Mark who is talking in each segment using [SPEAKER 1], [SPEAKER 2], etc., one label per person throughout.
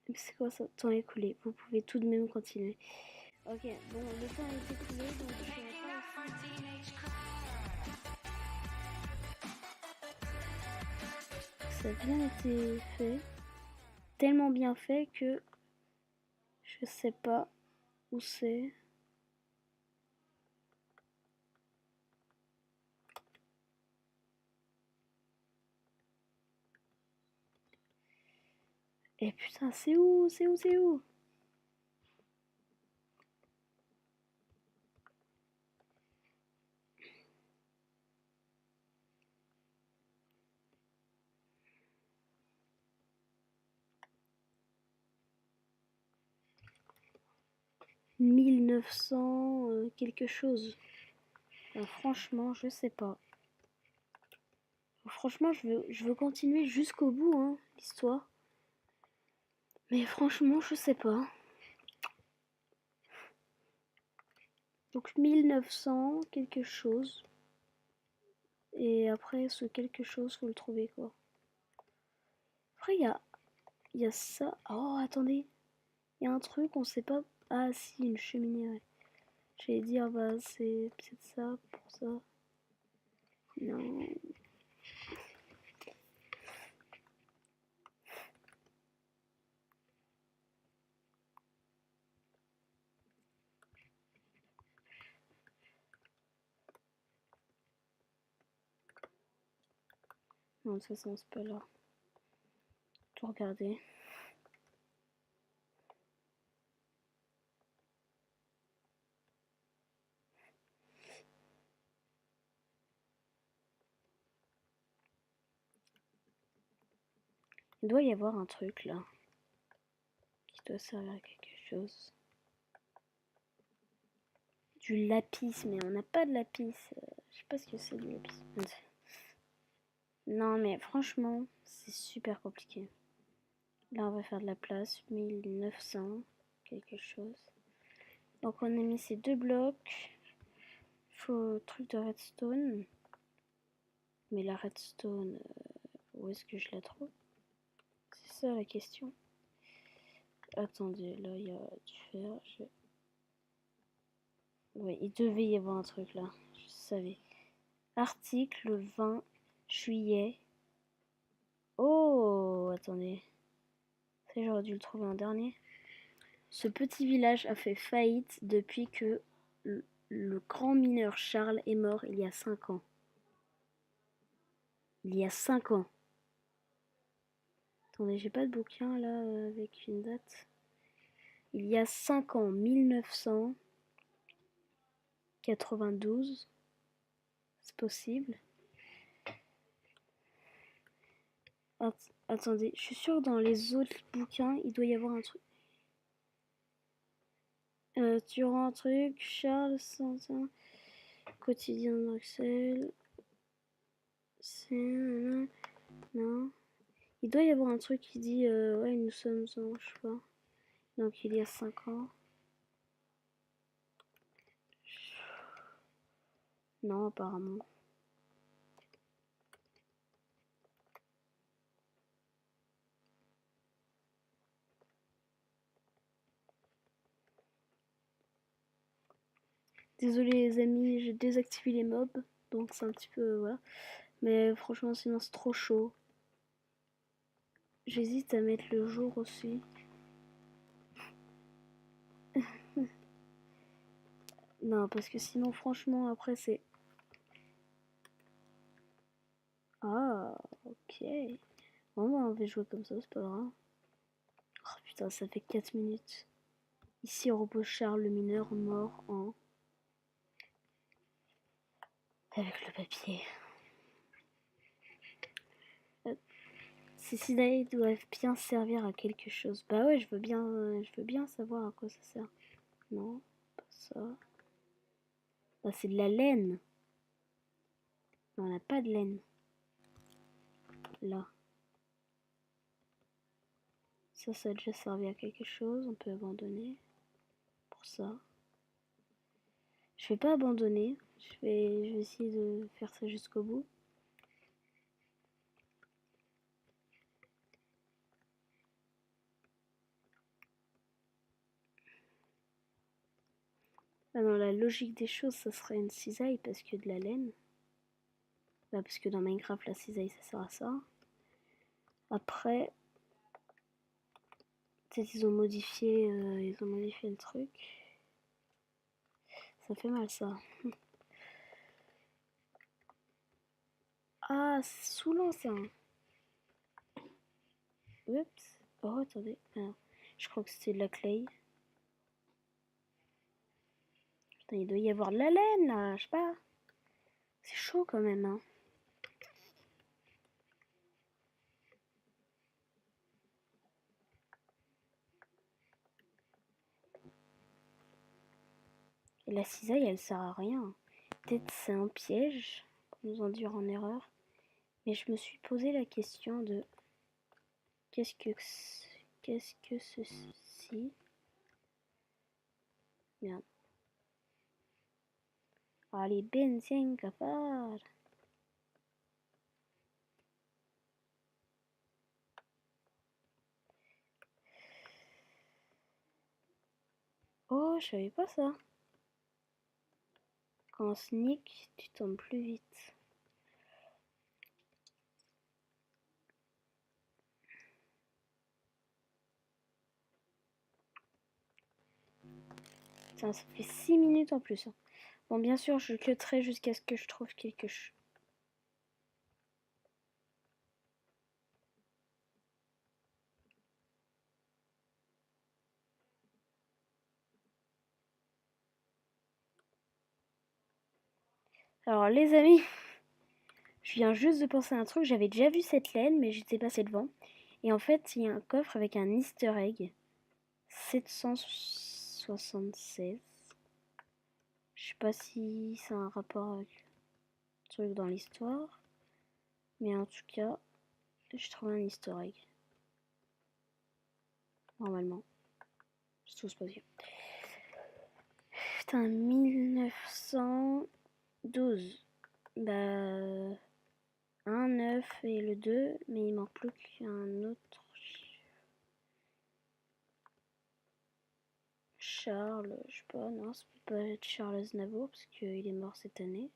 [SPEAKER 1] Mais c'est quoi ça? Temps écoulé. Vous pouvez tout de même continuer. Ok, bon, le temps est écoulé, donc je vais pas aussi... Ça a bien été fait. Tellement bien fait que je sais pas où c'est. Et putain, c'est où? C'est où? C'est où? « 1900 quelque chose. Franchement, je sais pas. Franchement, je veux continuer jusqu'au bout, hein, l'histoire. Mais franchement, je sais pas. Donc 1900 quelque chose. Et après, ce quelque chose, faut le trouver, quoi. Après, il y a ça. Oh, attendez. Il y a un truc, on sait pas. Ah, si, une cheminée, ouais. J'allais dire, bah, c'est peut-être ça, pour ça. Non. Non, de toute façon, c'est pas là. Tout regarder. Il doit y avoir un truc, là. Qui doit servir à quelque chose. Du lapis, mais on n'a pas de lapis. Je sais pas ce que c'est du lapis. Non, mais franchement, c'est super compliqué. Là, on va faire de la place. 1900, quelque chose. Donc, on a mis ces deux blocs. Faut truc de redstone. Mais la redstone, où est-ce que je la trouve? C'est ça la question. Attendez, là, il y a du fer. Ouais, il devait y avoir un truc là. Je savais. Article 20 juillet. Oh, attendez. Ça, j'aurais dû le trouver en dernier. Ce petit village a fait faillite depuis que le grand mineur Charles est mort il y a 5 ans. Il y a 5 ans. Attendez, j'ai pas de bouquin là avec une date. Il y a 5 ans, 1992. C'est possible. Attendez, je suis sûre dans les autres bouquins, il doit y avoir un truc. Tu rends un truc, Charles Santin, quotidien de Bruxelles. C'est... Non. Il doit y avoir un truc qui dit, ouais, nous sommes en, je sais pas. Donc il y a 5 ans. Non, apparemment. Désolé les amis, j'ai désactivé les mobs. Donc c'est un petit peu, voilà. Mais franchement, sinon c'est trop chaud. J'hésite à mettre le jour aussi. Non, parce que sinon, franchement, après c'est... Ah, ok. Bon, bah, on va jouer comme ça, c'est pas grave. Oh putain, ça fait 4 minutes. Ici repose Charles le mineur mort en... Avec le papier. Ces cisailles doivent bien servir à quelque chose. Bah ouais, je veux bien savoir à quoi ça sert. Non, pas ça. Bah c'est de la laine. Non, on n'a pas de laine. Là. Ça a déjà servi à quelque chose. On peut abandonner. Pour ça. Je vais pas abandonner. Je vais essayer de faire ça jusqu'au bout. Dans la logique des choses, ça serait une cisaille parce que de la laine. Bah, parce que dans Minecraft, la cisaille, ça sert à ça. Après, peut-être ils ont modifié le truc. Ça fait mal, ça. Ah, c'est saoulant, ça. Oups. Oh, attendez. Ah, je crois que c'était de la clay. Putain, il doit y avoir de la laine, là. Je sais pas. C'est chaud, quand même, hein. Et la cisaille, elle sert à rien. Peut-être c'est un piège pour nous induire en erreur. Mais je me suis posé la question de qu'est-ce que ceci? Merde. Allez, benzine, cafard. Oh, je savais pas ça. Quand on sneak, tu tombes plus vite. Putain, ça fait 6 minutes en plus. Bon, bien sûr, je cutterai jusqu'à ce que je trouve quelque chose. Alors, les amis, je viens juste de penser à un truc. J'avais déjà vu cette laine, mais j'étais passé devant. Et en fait, il y a un coffre avec un easter egg. 776. Je sais pas si c'est un rapport avec un truc dans l'histoire. Mais en tout cas, je trouve un easter egg. Normalement. Tout se passe bien. Putain, 1912. Bah... 1, 9 et le 2. Mais il manque plus qu'un autre. Charles, je sais pas, non, ça peut pas être Charles Aznavour parce qu'il est mort cette année.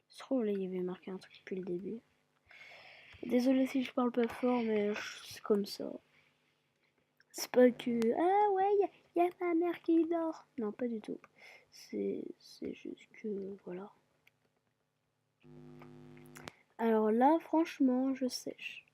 [SPEAKER 1] Je trouve là il y avait marqué un truc depuis le début. Désolée si je parle pas fort, mais c'est comme ça. C'est pas que ah ouais, y a ma mère qui dort. Non, pas du tout. C'est juste que voilà. Alors là, franchement, je sèche.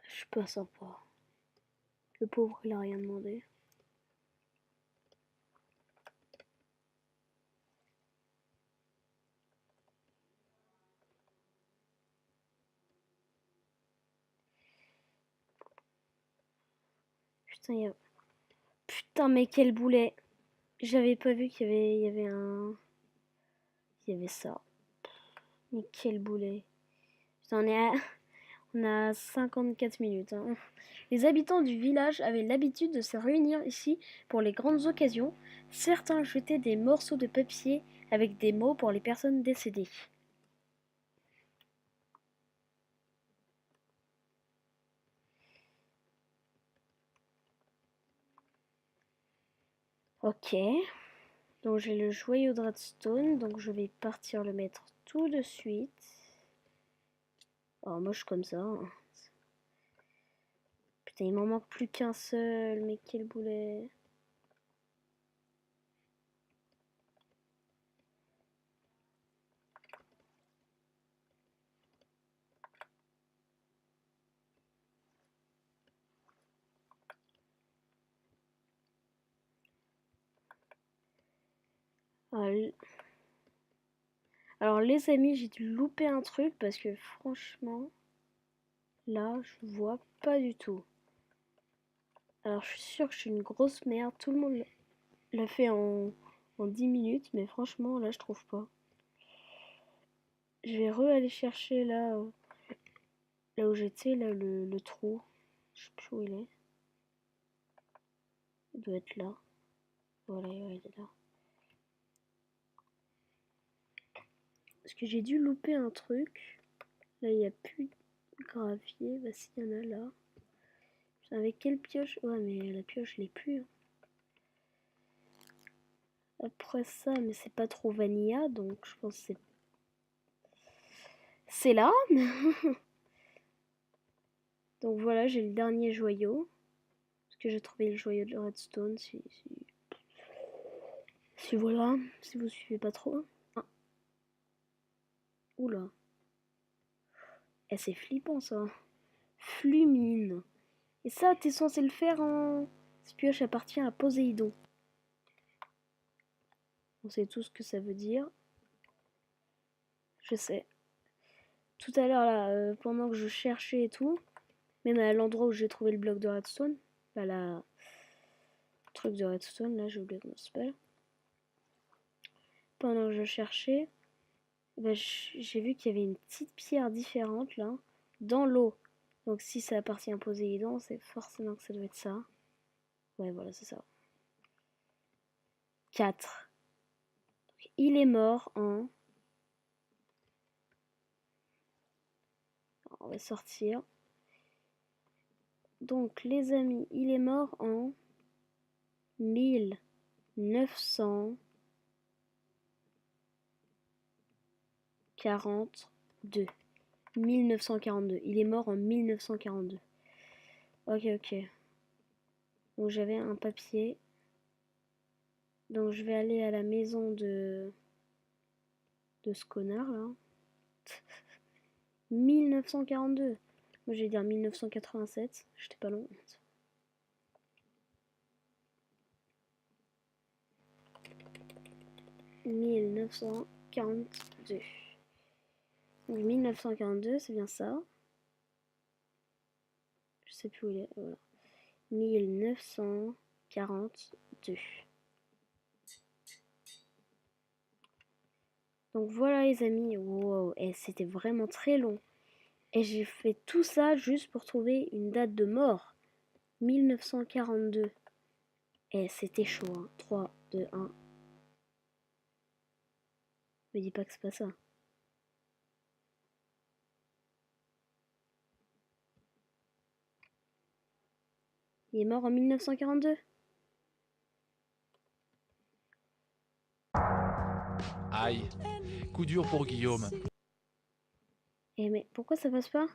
[SPEAKER 1] Je suis pas sympa. Le pauvre, il a rien demandé. Putain, Putain, mais quel boulet. J'avais pas vu qu'il y avait un... Il y avait ça. Mais quel boulet. Putain, on a 54 minutes. Hein. Les habitants du village avaient l'habitude de se réunir ici pour les grandes occasions. Certains jetaient des morceaux de papier avec des mots pour les personnes décédées. Ok. Donc j'ai le joyau de redstone. Donc je vais partir le mettre tout de suite. Oh, moche comme ça. Hein. Putain, il m'en manque plus qu'un seul. Mais quel boulet. Alors les amis, j'ai dû louper un truc parce que franchement, là, je vois pas du tout. Alors je suis sûre que je suis une grosse merde, tout le monde l'a fait en 10 minutes, mais franchement, là, je trouve pas. Je vais aller chercher là, là où j'étais, là, le trou. Je sais plus où il est. Il doit être là. Voilà, il est là. Parce que j'ai dû louper un truc. Là, il n'y a plus de gravier. Bah, s'il y en a là. Avec quelle pioche? Ouais, mais la pioche, je l'ai plus. Après ça, mais c'est pas trop vanilla, donc je pense que c'est là. Donc voilà, j'ai le dernier joyau. Parce que j'ai trouvé le joyau de redstone. Si voilà, si vous suivez pas trop. Ah. Oula. Eh, c'est flippant ça. Flumine. Et ça, t'es censé le faire en... Cette pioche appartient à Poséidon. On sait tout ce que ça veut dire. Je sais. Tout à l'heure, là, pendant que je cherchais et tout, même à l'endroit où j'ai trouvé le bloc de redstone, bah la... truc de redstone, là, j'ai oublié comment ça s'appelle. Pendant que je cherchais, bah, j'ai vu qu'il y avait une petite pierre différente, là, dans l'eau. Donc si ça appartient à Poséidon, c'est forcément que ça doit être ça. Ouais, voilà, c'est ça. 4. Donc, il est mort en... On va sortir. Donc, les amis, il est mort en 1942. 1942. Il est mort en 1942. Ok, ok. Donc, j'avais un papier. Donc, je vais aller à la maison de ce connard, là. 1942. Moi, je vais dire 1987. J'étais pas long. 1942. Donc 1942, c'est bien ça. Je sais plus où il est. Voilà. 1942. Donc voilà les amis. Wow. Et c'était vraiment très long. Et j'ai fait tout ça juste pour trouver une date de mort. 1942. Et c'était chaud. Hein. 3, 2, 1. Me dis pas que c'est pas ça. Il est mort en 1942.
[SPEAKER 2] Aïe, coup dur pour Guillaume.
[SPEAKER 1] Et mais pourquoi ça passe pas?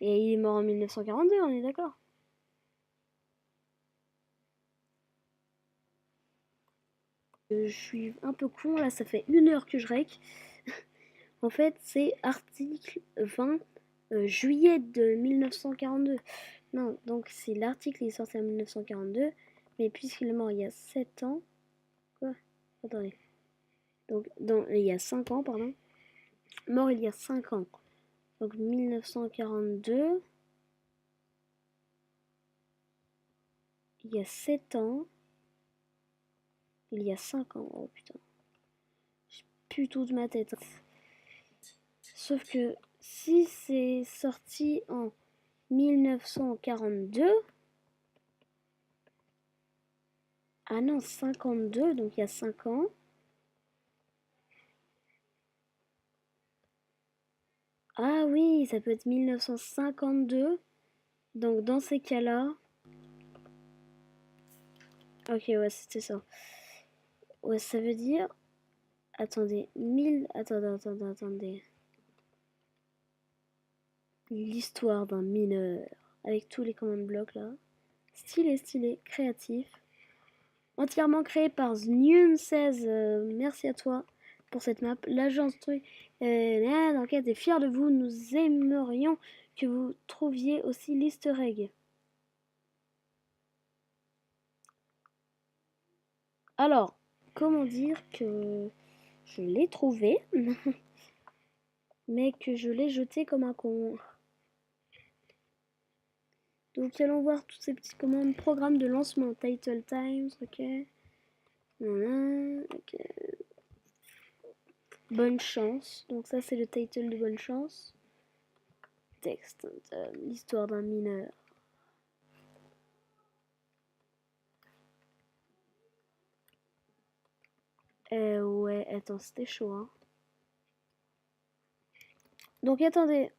[SPEAKER 1] Et il est mort en 1942, on est d'accord. Je suis un peu con, là ça fait 1 heure que je rec. En fait c'est article 20 juillet de 1942. Non, donc c'est l'article est sorti en 1942, mais puisqu'il est mort il y a 7 ans... Quoi? Attendez. Donc il y a 5 ans, pardon. Mort il y a 5 ans. Donc 1942... Il y a 7 ans... Il y a 5 ans. Oh putain. J'ai plus tout de ma tête. Sauf que si c'est sorti en 1942... Ah non, 52, donc il y a 5 ans. Ah oui, ça peut être 1952. Donc dans ces cas-là... Ok, ouais, c'était ça. Ouais, ça veut dire... Attendez, 1000... Attendez. L'histoire d'un mineur. Avec tous les command blocs là. Stylé, créatif. Entièrement créé par Znune16. Merci à toi pour cette map. L'agence truc d'enquête est fière de vous. Nous aimerions que vous trouviez aussi l'easter egg. Alors, comment dire que je l'ai trouvé, mais que je l'ai jeté comme un con. Donc allons voir tous ces petits commandes. Programme de lancement, title times, ok. Ok. Bonne chance. Donc ça c'est le title de bonne chance. Texte, l'histoire d'un mineur. Ouais, attends, c'était chaud, hein. Donc attendez.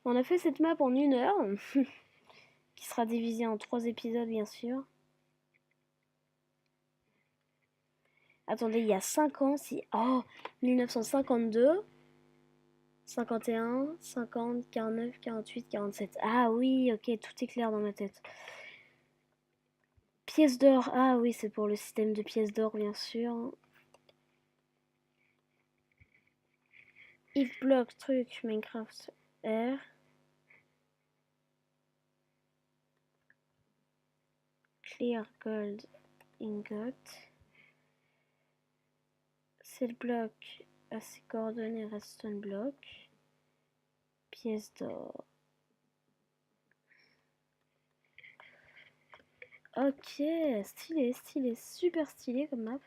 [SPEAKER 1] On a fait cette map en 1 heure. qui sera divisé en 3 épisodes, bien sûr. Attendez, il y a 5 ans, si... Oh, 1952, 51, 50, 49, 48, 47. Ah oui, ok, tout est clair dans ma tête. Pièces d'or. Ah oui, c'est pour le système de pièces d'or, bien sûr. If block, truc, Minecraft R. Clear gold ingot. C'est le bloc à ses coordonnées redstone block. Pièces d'or. Ok, stylé, stylé, super stylé comme map.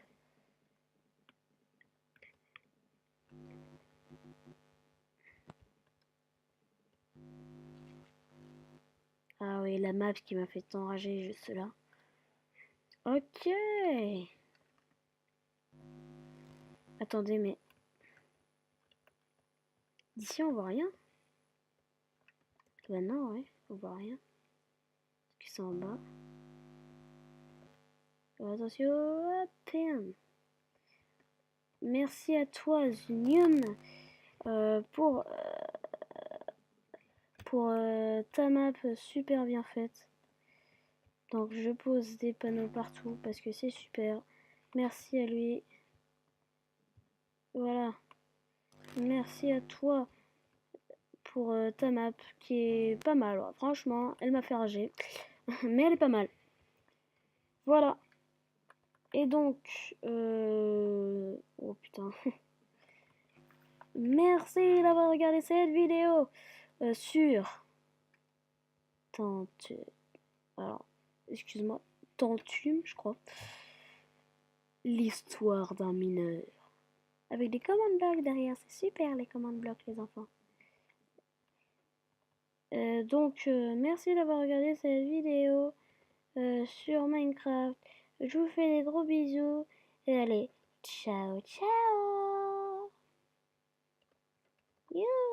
[SPEAKER 1] Ah oui, la map qui m'a fait enrager juste là. Ok. Attendez, mais... D'ici, on voit rien. Bah non, ouais, on voit rien. Qui sont en bas. Oh, attention, bam. Merci à toi, Zunium, pour ta map super bien faite. Donc je pose des panneaux partout parce que c'est super. Merci à lui. Voilà. Merci à toi pour ta map qui est pas mal. Ouais. Franchement, elle m'a fait rager. Mais elle est pas mal. Voilà. Et donc... Oh putain. Merci d'avoir regardé cette vidéo sur... Alors, excuse-moi. Tantum, je crois. L'histoire d'un mineur. Avec des commandes blocs derrière. C'est super les commandes blocs, les enfants. Donc, merci d'avoir regardé cette vidéo sur Minecraft. Je vous fais des gros bisous. Et allez, ciao, ciao. You.